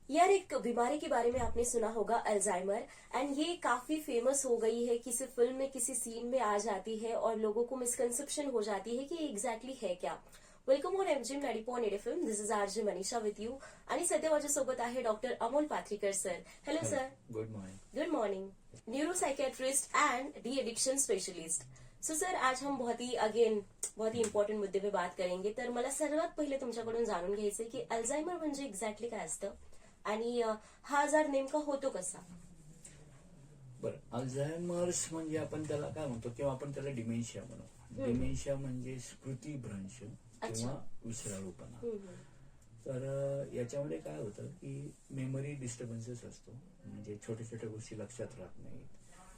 यार एक बीमारी के बारे में आपने सुना होगा, अल्जाइमर। एंड ये काफी फेमस हो गई है, किसी फिल्म में किसी सीन में आ जाती है और लोगों को मिसकंसेप्शन हो जाती है कि ये एग्जैक्टली है क्या। Welcome on MG 90.8 FM. This is RJ Manisha with you. आणि सध्या माझ्यासोबत आहे doctor Amol Pathrikar sir. Hello sir. Good morning. Good morning. Neuropsychiatrist and de addiction specialist. So sir, आज हम बहुत ही इम्पॉर्टंट मुद्दे पे बात करेंगे. तर मला सर्वात पहिले तुमच्याकडून जाणून घ्यायचंय की अल्झायमर म्हणजे एक्झॅक्टली काय असतं आणि हा आजार नेमका होतो कसा. बरं, अल्झायमर्स म्हणजे आपण त्याला काय म्हणतो किंवा आपण त्याला डिमेन्शिया म्हणू. डिमेन्शिया म्हणजे स्मृतीभ्रंश किंवा विसराळूपणा. तर याच्यामध्ये काय होतं की मेमरी डिस्टर्बन्सेस असतो, म्हणजे छोट्या छोट्या गोष्टी लक्षात राहत नाहीत,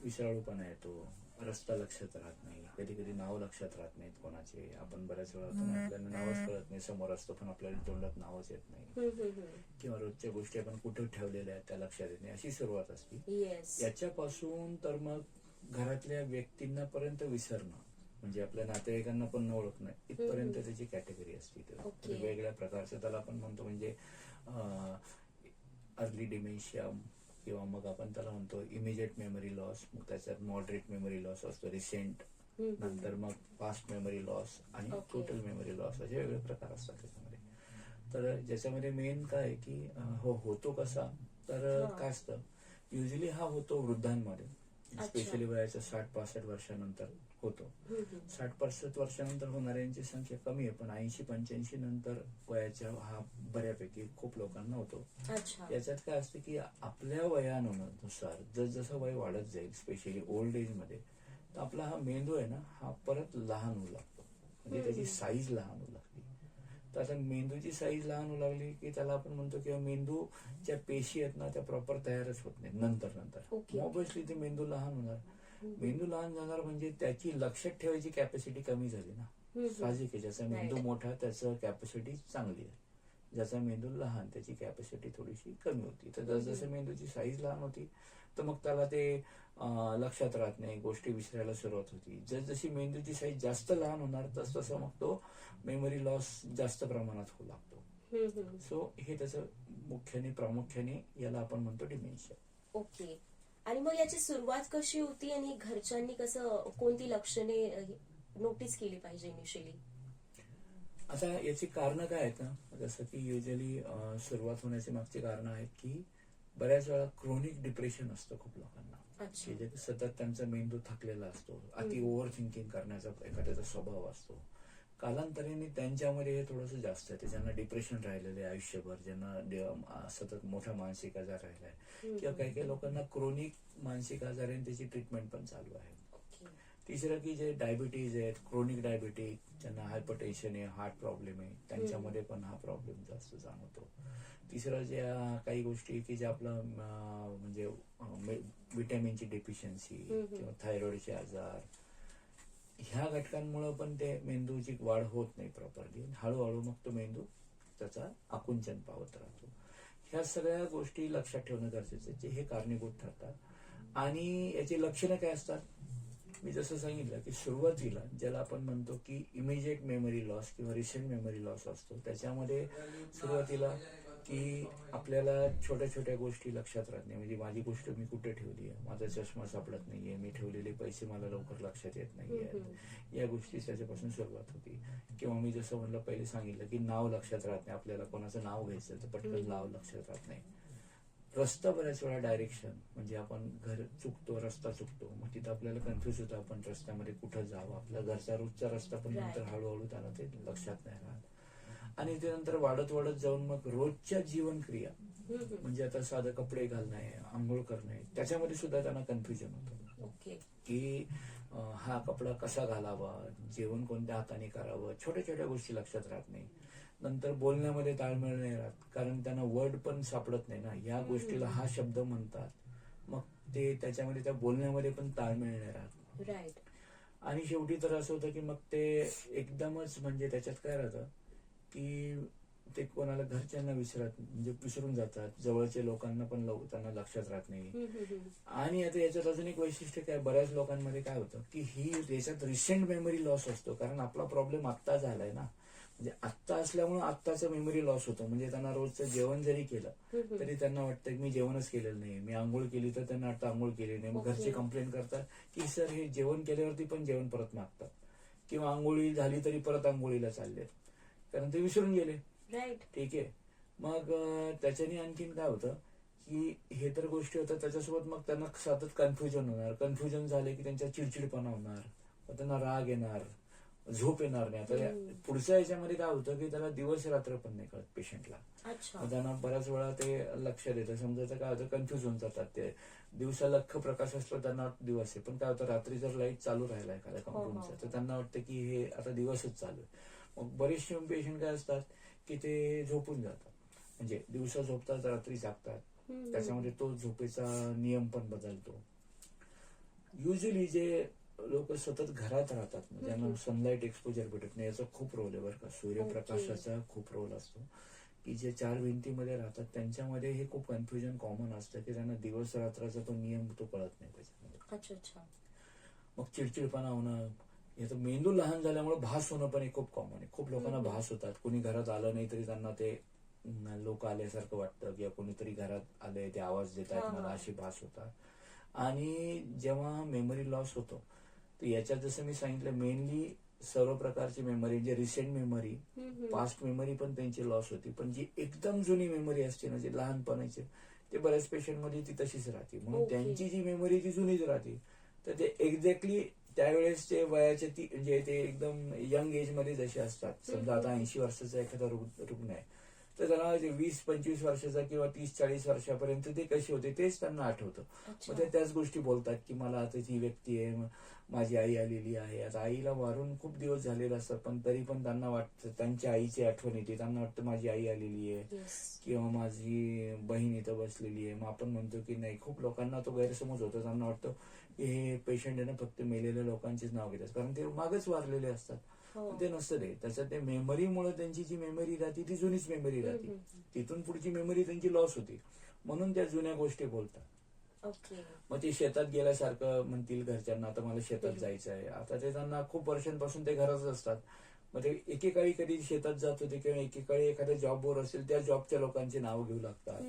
विसराळूपणा येतो, रस्ता लक्षात राहत नाही, कधी कधी नाव लक्षात राहत नाहीत कोणाचे. आपण बऱ्याच वेळा आपल्याला नावच कळत नाही, समोर असतो पण आपल्याला तोंडात नावच येत नाही, किंवा रोजच्या गोष्टी आपण कुठे ठेवलेल्या आहेत त्या लक्षात येत नाही, अशी सुरुवात असते. याच्यापासून तर मग घरातल्या व्यक्तींना पर्यंत विसरणं, म्हणजे आपल्या नातेवाईकांना पण ओळखणं, इथपर्यंत त्याची कॅटेगरी असते. वेगवेगळ्या प्रकारचं त्याला आपण म्हणतो, म्हणजे अर्ली डिमेन्शिया, किंवा मग आपण त्याला म्हणतो इमिजिएट मेमरी लॉस. मग त्याच्यात मॉडरेट मेमरी लॉस असतो, रिसेंट, नंतर मग पास्ट मेमरी लॉस आणि टोटल मेमरी लॉस, असे वेगळे प्रकार असतात त्याच्यामध्ये. तर ज्याच्यामध्ये मेन काय आहे की होतो कसा, तर काय असतं, युजली हा होतो वृद्धांमध्ये, स्पेशली वयाच्या 60-65 वर्षानंतर होतो. 60-65 वर्षानंतर होणाऱ्यांची संख्या कमी आहे, पण 80-85 नंतर वयाच्या हा बऱ्यापैकी खूप लोकांना होतो. याच्यात काय असतं की आपल्या वयानुसार जसजसं वय वाढत जाईल, स्पेशली ओल्ड एज मध्ये, तर आपला हा मेंदू आहे ना, हा परत लहान होऊ लागतो, म्हणजे त्याची साईज लहान होऊ लागते. तर आता मेंदूची साईज लहान होऊ लागली की त्याला आपण म्हणतो किंवा मेंदूच्या पेशी आहेत ना, त्या प्रॉपर तयारच होत नाही नंतर. ऑब्विसली ते मेंदू लहान होणार. मेंदू लहान झाणार म्हणजे त्याची लक्षात ठेवायची कॅपॅसिटी कमी झाली ना, साहजिक आहे. ज्याचा मेंदू मोठा त्याचं कॅपॅसिटी चांगली आहे, ज्याचा मेंदू लहान त्याची कॅपॅसिटी थोडीशी कमी होती. तर जसं मेंदूची साईज लहान होती तर मग त्याला ते लक्षात राहत नाही, गोष्टी विसरायला सुरुवात होती. जशी मेंदूची साईज जास्त लहान होणार तसं मग तो मेमरी लॉस जास्त प्रमाणात होऊ लागतो. सो हे त्याचं प्रामुख्याने याला आपण म्हणतो डिमेन्शिया. ओके. आणि मग याची सुरुवात कशी होती आणि घरच्यांनी कोणती लक्षणे नोटीस केली पाहिजे इनिशियली. आता याची कारण काय आहेत ना, जसं की युजली सुरुवात होण्याची मागची कारण आहेत की बऱ्याच वेळा क्रोनिक डिप्रेशन असतं खूप लोकांना, की जे सतत त्यांचा मेंदू थकलेला असतो, अति ओव्हर थिंकिंग करण्याचा एखाद्याचा स्वभाव असतो. कालांतराने त्यांच्यामध्ये हे थोडंसं जास्त आहे. ज्यांना डिप्रेशन राहिलेलं आहे आयुष्यभर, ज्यांना सतत मोठा मानसिक आजार राहिलाय, किंवा काही काही लोकांना क्रोनिक मानसिक आजार आहे त्याची ट्रीटमेंट पण चालू आहे. तिसरं की जे डायबिटीज आहेत, क्रोनिक डायबिटीज, ज्यांना हायपरटेन्शन आहे, हार्ट प्रॉब्लेम आहे, त्यांच्यामध्ये पण हा प्रॉब्लेम जास्त जाणवतो. तिसरं ज्या काही गोष्टी की ज्या आपलं म्हणजे विटॅमिनची डेफिशियन्सी किंवा थायरॉइडचे आजार, ह्या घटकांमुळे पण ते मेंदूची वाढ होत नाही प्रॉपरली. हळूहळू मग तो मेंदू त्याचा आकुंचन पावत राहतो. ह्या सगळ्या गोष्टी लक्षात ठेवणं गरजेचं आहे, हे कारणीभूत ठरतात. आणि याची लक्षणं काय असतात, मी जसं सांगितलं की सुरुवातीला ज्याला आपण म्हणतो की इमिजिएट मेमरी लॉस किंवा रिसेंट मेमरी लॉस असतो, त्याच्यामध्ये सुरुवातीला की आपल्याला छोट्या छोट्या गोष्टी लक्षात राहत नाही, म्हणजे माझी गोष्ट मी कुठे ठेवली आहे, माझा चष्मा सापडत नाहीये, मी ठेवलेले पैसे मला लवकर लक्षात येत नाहीये, या गोष्टी त्याच्यापासून सुरुवात होती. किंवा मी जसं म्हणलं पहिले सांगितलं की नाव लक्षात राहत नाही, आपल्याला कोणाचं नाव घ्यायचं तर पटकन नाव लक्षात राहत नाही. रस्ता बऱ्याच वेळा डायरेक्शन, म्हणजे आपण घर चुकतो, रस्ता चुकतो, मग तिथं आपल्याला कन्फ्युज होतं आपण रस्त्यामध्ये कुठं जावं. आपल्या घरचा रोजचा रस्ता पण नंतर हळूहळू त्याला ते लक्षात नाही राहत. आणि त्यानंतर वाढत वाढत जाऊन मग रोजच्या जीवनक्रिया, म्हणजे आता साधं कपडे घालणे, आंघोळ करणे, त्याच्यामध्ये सुद्धा त्यांना कन्फ्युजन होतं की हा कपडा कसा घालावा, जेवण कोणत्या हाताने करावं, छोट्या छोट्या गोष्टी लक्षात राहत नाही. नंतर बोलण्यामध्ये ताळमेळ नाही राहत, कारण त्यांना वर्ड पण सापडत नाही ना, या गोष्टीला हा शब्द म्हणतात, मग ते त्याच्यामध्ये त्या बोलण्यामध्ये पण ताळमेळ नाही राहत. आणि शेवटी तर असं होतं की मग ते एकदमच, म्हणजे त्याच्यात काय राहतं की ते कोणाला घरच्यांना म्हणजे विसरून जातात, जवळच्या लोकांना पण त्यांना लक्षात राहत नाही. आणि आता याच्यात अजून एक वैशिष्ट्य काय, बऱ्याच लोकांमध्ये काय होतं की याच्यात रिसेंट मेमरी लॉस असतो, कारण आपला प्रॉब्लेम आत्ता झालाय ना, म्हणजे आत्ता असल्यामुळे आत्ताचं मेमरी लॉस होतं. म्हणजे त्यांना रोजचं जेवण जरी केलं तरी त्यांना वाटतं की मी जेवणच केलेलं नाही. मी आंघोळ केली तर त्यांना वाटतं आंघोळ केली नाही. मग घरचे कंप्लेंट करतात की सर हे जेवण केल्यावरती पण जेवण परत मागतात, किंवा आंघोळी झाली तरी परत आंघोळीला चालले, कारण ते विसरून गेले. राईट. ठीक आहे. मग त्याच्याने आणखीन काय होतं की हे तर गोष्टी होतात, त्याच्यासोबत मग त्यांना सतत कन्फ्युजन होणार. कन्फ्युजन झाले की त्यांच्या चिडचिडपणा होणार, मग त्यांना राग येणार, झोप येणार नाही. आता पुढच्या याच्यामध्ये काय होतं की त्याला दिवस रात्र पण नाही कळत पेशंटला. अच्छा. मग त्यांना बऱ्याच वेळा ते लक्षात येतं. समजा काय होतं, कन्फ्युज होऊन जातात ते. दिवसा लख्ख प्रकाश असतो त्यांना वाटतं दिवस आहे, पण काय होतं रात्री जर लाईट चालू राहिला एखाद्या कंपनीचा तर त्यांना वाटतं की हे आता दिवसच चालू आहे. मग बरेचसे पेशंट काय असतात की ते झोपून जातात, म्हणजे दिवसा झोपतात रात्री जागतात. त्याच्यामध्ये तो झोपेचा नियम पण बदलतो. युजली जे लोक सतत घरात राहतात, ज्यांना सनलाईट एक्सपोजर भेटत नाही, याचा खूप रोल आहे बरं का. सूर्यप्रकाशाचा खूप रोल असतो. की जे 4 भिंतीमध्ये राहतात त्यांच्यामध्ये हे खूप कन्फ्युजन कॉमन असतं की त्यांना दिवस रात्राचा तो नियम तो कळत नाही त्याच्यामध्ये. अच्छा अच्छा. मग चिडचिडपणा होणं, याचं मेंदू लहान झाल्यामुळे भास होणं पण हे खूप कॉमन आहे. खूप लोकांना भास होतात. कोणी घरात आलं नाही तरी त्यांना ते लोक आल्यासारखं वाटतं, किंवा कोणीतरी घरात आले ते आवाज देत आहेत मला, अशी भास होतात. आणि जेव्हा मेमरी लॉस होतो तर याच्यात जसं मी सांगितलं मेनली सर्व प्रकारची मेमरी, जे रिसेंट मेमरी, पास्ट मेमरी पण त्यांची लॉस होती. पण जी एकदम जुनी मेमरी असते ना, जे लहानपणाची, ते बऱ्याच पेशंटमध्ये ती तशीच राहते. म्हणून त्यांची जी मेमरी ती जुनीच राहते. तर ते एक्झॅक्टली त्यावेळेसचे वयाचे ती म्हणजे ते एकदम यंग एज मध्ये जसे असतात. समजा आता 80 वर्षाचा एखादा रुग्ण आहे तर त्याला 20-25 वर्षाचा किंवा 30-40 वर्षापर्यंत ते कसे होते तेच त्यांना आठवतं. मग ते त्याच गोष्टी बोलतात की मला आता ती व्यक्ती आहे, माझी आई आलेली आहे. आता आईला वारून खूप दिवस झालेले असतात, पण तरी पण त्यांना वाटतं, त्यांच्या आईची आठवण येते, त्यांना वाटतं माझी आई आलेली आहे किंवा माझी बहीण इथं बसलेली आहे. मग आपण म्हणतो की नाही, खूप लोकांना तो गैरसमज होतो. त्यांना वाटतं की हे पेशंट आहे ना फक्त मेलेल्या लोकांचीच नाव घेतात, कारण ते मागच वारलेले असतात. ते नसतं ते. त्याच्यात ते मेमरीमुळे त्यांची जी मेमरी राहते ती जुनीच मेमरी राहते. तिथून पुढची मेमरी त्यांची लॉस होती, म्हणून त्या जुन्या गोष्टी बोलतात. मग ते शेतात गेल्यासारखं म्हणतील घरच्यांना, आता मला शेतात जायचं आहे. आता ते त्यांना खूप वर्षांपासून ते घरातच असतात. मग ते एकेकाळी कधी शेतात जात होते किंवा एकेकाळी एखाद्या जॉबवर असेल, त्या जॉबच्या लोकांची नाव घेऊ लागतात.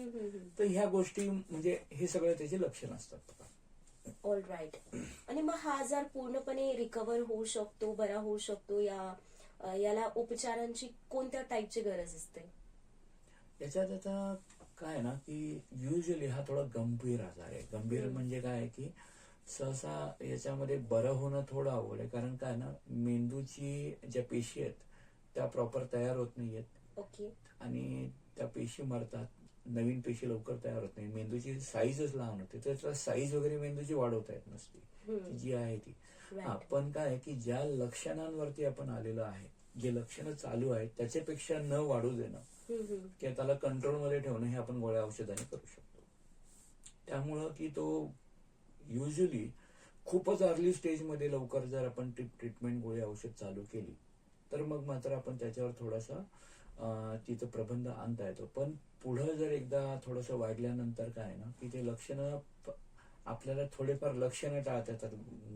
तर ह्या गोष्टी म्हणजे हे सगळे त्याचे लक्षण असतात. All right. आणि मग हा आजार पूर्णपणे रिकव्हर होऊ शकतो, बरा होऊ शकतो, याला उपचारांची कोणत्या टाईपची गरज असते? याच्यात आता काय ना की युजली हा थोडा गंभीर आजार आहे. गंभीर म्हणजे काय की सहसा याच्यामध्ये बरं होणं थोडं अवघड आहे. कारण काय ना, मेंदूची ज्या पेशी आहेत त्या प्रॉपर तयार होत नाहीयेत. आणि त्या पेशी मरतात, नवीन पेशी लवकर तयार होत नाही. मेंदूची साईजच लहान होते, त्याचा साईज वगैरे मेंदूची वाढवता येत नसते, ती जी आहे ती. पण काय की ज्या लक्षणांवरती आपण आलेलं आहे, जे लक्षणं चालू आहेत त्याच्यापेक्षा न वाढू देणं किंवा त्याला कंट्रोलमध्ये ठेवणं हे आपण गोळ्या औषधाने करू शकतो. त्यामुळं की तो युजली खूपच अर्ली स्टेजमध्ये लवकर जर आपण ट्रीटमेंट गोळी औषध चालू केली तर मग मात्र आपण त्याच्यावर थोडासा तिथं प्रबंध आणता येतो. पण पुढं जर एकदा थोडंसं वाढल्यानंतर काय ना की ते लक्षणं आपल्याला थोडेफार लक्षणं टाळता येतात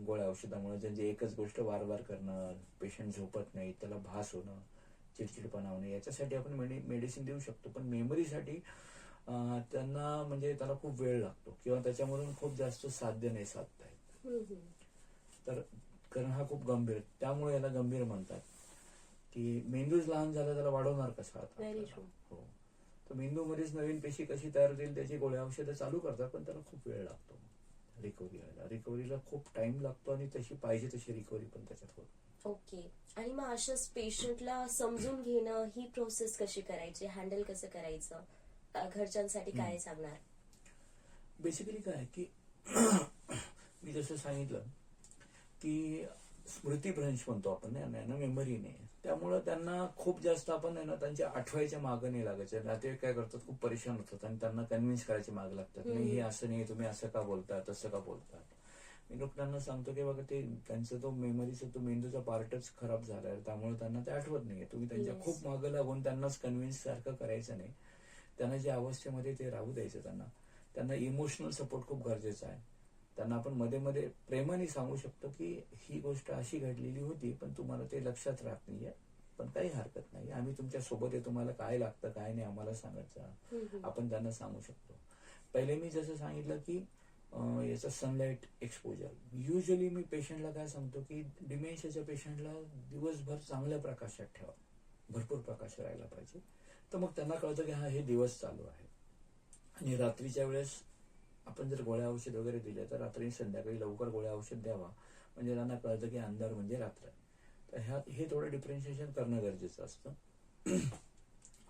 गोळ्या औषधामुळे. म्हणजे एकच गोष्ट वारंवार करणं, पेशंट झोपत नाही, त्याला भास होणं, चिडचिडपणा होणे, याच्यासाठी आपण मेडिसिन देऊ शकतो. पण मेमरीसाठी त्यांना म्हणजे त्याला खूप वेळ लागतो किंवा त्याच्यामधून खूप जास्त साध्य नाही साधता येत. तर कारण हा खूप गंभीर, त्यामुळे याला गंभीर म्हणतात. की मेंदूच लहान झाला त्याला वाढवणार कसा आता? हो. तर मेंदूमध्येच नवीन पेशी कशी तयार होतील त्याची गोळ्या औषधं चालू करतात, पण त्याला खूप वेळ लागतो रिकव्हरी व्हायला. रिकव्हरीला खूप टाइम लागतो आणि तशी पाहिजे तशी रिकव्हरी पण त्याच्यात होत. ओके. आणि मग अशाच पेशंटला समजून घेणं, ही प्रोसेस कशी करायची, हँडल कसं करायचं, घरच्यांसाठी काय सांगणार? बेसिकली काय की मी जसं सांगितलं की स्मृतीभ्रंश म्हणतो आपण, मेमरी नाही. त्यामुळं त्यांना खूप जास्त आपण त्यांच्या आठवायच्या मागं नाही लागायचं. नातेवाईक काय करतात, खूप परेशान होतात आणि त्यांना कन्व्हिन्स करायची माग लागतात. नाही हे असं नाही, तुम्ही असं का बोलता, तसं का बोलता. मी लोकांना सांगतो की बघा ते त्यांचा तो मेमरीचा तो मेंदूचा पार्टच खराब झालाय, त्यामुळे त्यांना ते आठवत नाहीये. तुम्ही त्यांच्या खूप मागं लागून त्यांनाच कन्व्हिन्स सारखं करायचं नाही. त्यांना ज्या अवस्थेमध्ये ते राहू द्यायचं. त्यांना इमोशनल सपोर्ट खूप गरजेचा आहे. त्यांना आपण मध्ये मध्ये प्रेमाने सांगू शकतो की ही गोष्ट अशी घडलेली होती, पण तुम्हाला ते लक्षात राहत नाहीये, पण काही हरकत नाही, आम्ही तुमच्या सोबत आहे, तुम्हाला काय लागतं काय नाही आम्हाला सांगायचं, आपण त्यांना सांगू शकतो. पहिले मी जसं सांगितलं की याचा सनलाईट एक्सपोजर. युजली मी पेशंटला काय सांगतो की डिमेन्शियाच्या पेशंटला दिवसभर चांगल्या प्रकाशात ठेवा, भरपूर प्रकाश राहायला पाहिजे. तर मग त्यांना कळतं की हा हे दिवस चालू आहे. आणि रात्रीच्या वेळेस आपण जर गोळ्या औषध वगैरे दिले तर रात्री संध्याकाळी लवकर गोळ्या औषध द्यावा, म्हणजे त्यांना कळतं की अंधार म्हणजे रात्र. तर हे थोडं डिफरन्शिएशन करणं गरजेचं असतं.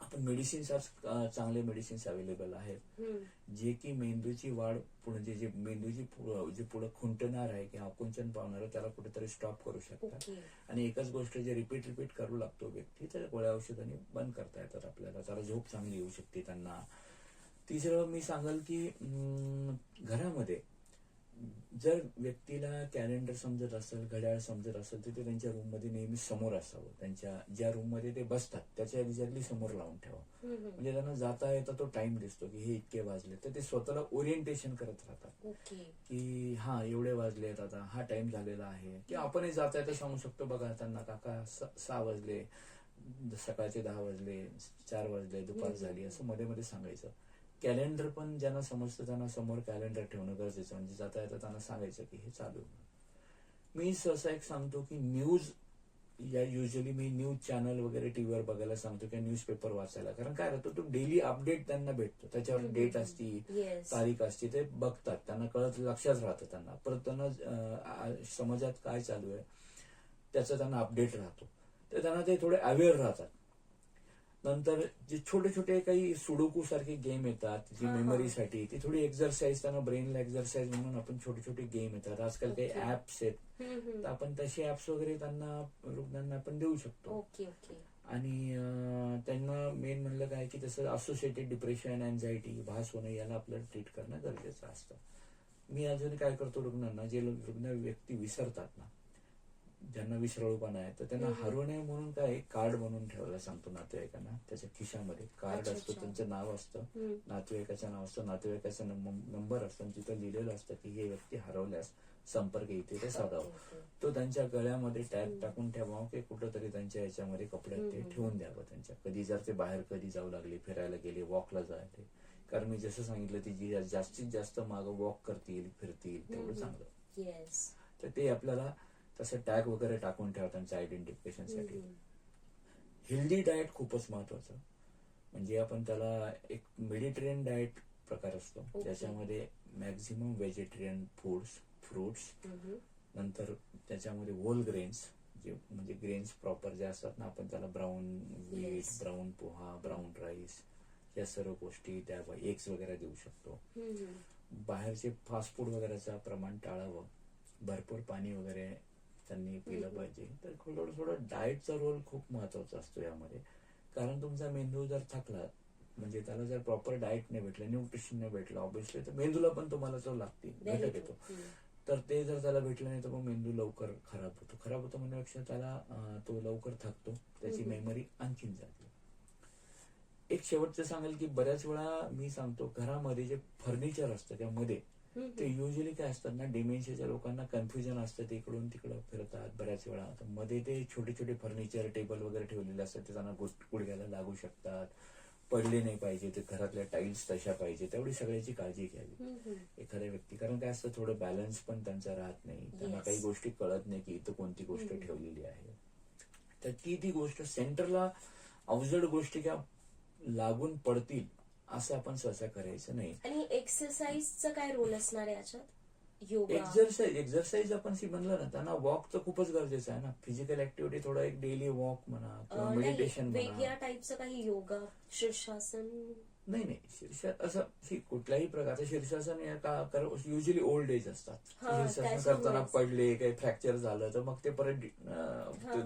आपण मेडिसिन्स आज चांगले मेडिसिन्स अवेलेबल आहेत जे की मेंदूची वाढ पुढे जे मेंदूची जे पुढे खुंटणार आहे किंवा आकुंचन पावणार आहे त्याला कुठेतरी स्टॉप करू शकतात. आणि एकच गोष्ट जे रिपीट करू लागतो व्यक्ती, तर गोळ्या औषधांनी बंद करता येतात आपल्याला, त्याला झोप चांगली येऊ शकते त्यांना. तिसरं मी सांगाल की घरामध्ये जर व्यक्तीला कॅलेंडर समजत असेल, घड्याळ समजत असेल, तर ते त्यांच्या रूम मध्ये नेहमी समोर असावं. त्यांच्या ज्या रूम मध्ये ते बसतात त्याच्या एक्झॅक्टली समोर लावून ठेवा, म्हणजे त्यांना जाता येता तो टाइम दिसतो की हे इतके वाजले, तर ते स्वतःला ओरिएंटेशन करत राहतात की हा एवढे वाजले, आता हा टाइम झालेला आहे. की आपणही जाता येता सांगू शकतो, बघा त्यांना काका 6 वाजले, सकाळचे 10 वाजले, 4 वाजले, दुपार झाली, असं मध्ये मध्ये सांगायचं. कॅलेंडर पण ज्यांना समजतं त्यांना समोर कॅलेंडर ठेवणं गरजेचं, म्हणजे जाता येता त्यांना सांगायचं की हे चालू. मी सहसा एक सांगतो की न्यूज, या युजली मी न्यूज चॅनल वगैरे टीव्हीवर बघायला सांगतो किंवा न्यूजपेपर वाचायला, कारण काय राहतं तो डेली अपडेट त्यांना भेटतो, त्याच्यावर डेट असती, तारीख असते, ते बघतात, त्यांना कळत, लक्षात राहतं त्यांना. परत त्यांना समाजात काय चालू आहे त्याचा त्यांना अपडेट राहतो, तर त्यांना ते थोडे अवेअर राहतात. नंतर जे छोटे छोटे काही सुडोकू सारखे गेम येतात जी मेमरीसाठी, ती थोडी एक्झरसाइज, त्यांना ब्रेनला एक्झरसाइज म्हणून आपण छोटे छोटे गेम येतात, आजकाल काही ऍप्स आहेत, तर आपण तसे ऍप्स वगैरे त्यांना रुग्णांना आपण देऊ शकतो. आणि त्यांना मेन म्हणलं काय की तसं असोसिएटेड डिप्रेशन, अँझायटी, भास होणं, याला आपल्याला ट्रीट करणं गरजेचं असतं. मी अजून काय करतो, रुग्णांना जे रुग्ण व्यक्ती विसरतात ना, ज्यांना विसरळूपणा आहे, तर त्यांना हरवू नये म्हणून काय कार्ड बनवून ठेवायला सांगतो नातेवाईकांना. त्याच्या खिशामध्ये कार्ड असतो, त्यांचं नाव असतं, नातेवाईकाचं नाव असतं, नातेवाईकाचा नंबर असतो, तिथं लिहिलेलं असतं की हे व्यक्ती हरवल्यास संपर्क इथे साधावा. तो त्यांच्या गळ्यामध्ये टॅग टाकून ठेवावं की कुठंतरी त्यांच्या याच्यामध्ये कपड्यात ते ठेवून द्यावं त्यांच्या. कधी जर ते बाहेर कधी जाऊ लागले, फिरायला गेले, वॉकला जायले, कारण मी जसं सांगितलं ती जी जास्तीत जास्त मागं वॉक करतील, फिरतील, तेवढं चांगलं. तर ते आपल्याला तसं टॅग वगैरे टाकून ठेवा त्यांच्या आयडेंटिफिकेशनसाठी. हेल्दी डाएट खूपच महत्वाचं, म्हणजे आपण त्याला एक मेडिटेरियन डाएट प्रकार असतो, ज्याच्यामध्ये मॅक्झिमम व्हेजिटेरियन फूड्स, फ्रुट्स, नंतर त्याच्यामध्ये होल ग्रेन्स, जे म्हणजे ग्रेन्स प्रॉपर जे असतात ना, आपण त्याला brown wheat, brown poha, brown rice, या सर्व गोष्टी, त्या एग्स वगैरे देऊ शकतो. बाहेरचे फास्ट फूड वगैरेचं प्रमाण टाळावं, भरपूर पाणी वगैरे त्यांनी पिलं पाहिजे. तर थोडं डाएटचा रोल खूप महत्वाचा असतो यामध्ये, कारण तुमचा मेंदू जर थकला, म्हणजे त्याला जर प्रॉपर डाएट नाही भेटलं, न्यूट्रिशन नाही भेटलं, ऑब्व्हियसली तर मेंदूला पण तुम्हाला तो लागते, घटक येतो. तर ते जर त्याला भेटलं नाही तर मग मेंदू लवकर खराब होतो म्हणण्यापेक्षा त्याला तो लवकर थकतो, त्याची मेमरी आणखीन जाते. एक शेवटचं सांगेल की बऱ्याच वेळा मी सांगतो, घरामध्ये जे फर्निचर असतं त्यामध्ये ते युजली काय असतात ना, डिमेन्शियाच्या लोकांना कन्फ्युजन असतं, ते इकडून तिकडं फिरतात बऱ्याच वेळा. मध्ये ते छोटे छोटे फर्निचर, टेबल वगैरे ठेवलेले असतात, ते त्यांना गुडघ्याला लागू शकतात, पडले नाही पाहिजे, ते घरातल्या टाईल्स तशा पाहिजे, तेवढी सगळ्याची काळजी घ्यावी एखाद्या व्यक्ती. कारण काय असतं, थोडं बॅलन्स पण त्यांचा राहत नाही, त्यांना काही गोष्टी कळत नाही की इथं कोणती गोष्ट ठेवलेली आहे. तर ती गोष्ट सेंटरला अवजड गोष्टी किंवा लागून पडतील असं आपण सहसा करायचं नाही. आणि एक्सरसाइजचा काय रोल असणार आहे याच्यात? एक्झरसाइज आपण म्हणलं ना, त्यांना वॉक तर खूपच गरजेचं आहे ना, फिजिकल ऍक्टिव्हिटी, थोडा एक डेली वॉक म्हणा किंवा मेडिटेशन म्हणा. वेगळ्या टाईपचं काही योगा, शीर्षासन? नाही, असं कुठल्याही प्रकारचं शीर्षासन युजली ओल्ड एज असतात. शीर्षासन करताना पडले, काही फ्रॅक्चर झालं तर मग ते परत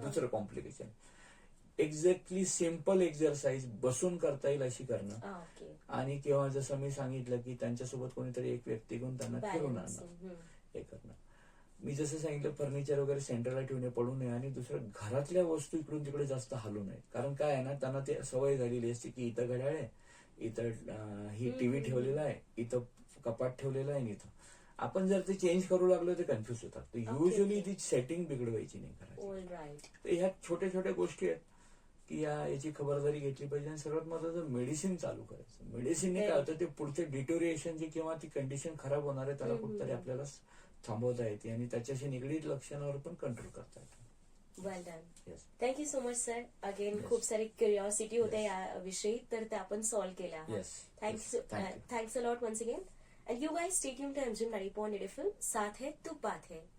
दुसरं कॉम्प्लिकेशन. एक्झॅक्टली सिम्पल एक्झरसाइज बसून करता येईल अशी करणं, आणि किंवा जसं मी सांगितलं की त्यांच्यासोबत कोणीतरी एक व्यक्ती घेऊन त्यांना फिरून आणणं, हे करणं. मी जसं सांगितलं, फर्निचर वगैरे सेंटरला ठेवणे, पडू नये, आणि दुसरं घरातल्या वस्तू इकडून तिकडे जास्त हलू नये. कारण काय आहे ना, त्यांना ते सवय झालेली असते की इथं घड्याळ आहे, इथं ही टीव्ही ठेवलेला आहे, इथं कपाट ठेवलेलं आहे, इथं आपण जर ते चेंज करू लागलो तर कन्फ्युज होतात. युजली ती सेटिंग बिघडवायची नाही करायची. तर ह्या छोट्या छोट्या गोष्टी आहेत, की याची खबरदारी घेतली पाहिजे. आणि सर्वात महत्वाचं मेडिसिन चालू करायचं. मेडिसिनने काय होतं, ते पुढचे डिटोरिएशन जे किंवा ती कंडिशन खराब होणार आहे त्याला कुठतरी आपल्याला थांबवता येते आणि त्याच्याशी निगडीत लक्षणावर पण कंट्रोल करता येतं. Well done. Yes. Thank you so much sir. Again Yes. खूप सारी क्युरिओसिटी होत्या Yes. याविषयी, तर त्या आपण सॉल्व्ह केल्या. Yes. Thanks Yes. Thank you. Thanks a lot once again. And you guys stay tuned to MGM 90.8 FM. साथ है तो बात है.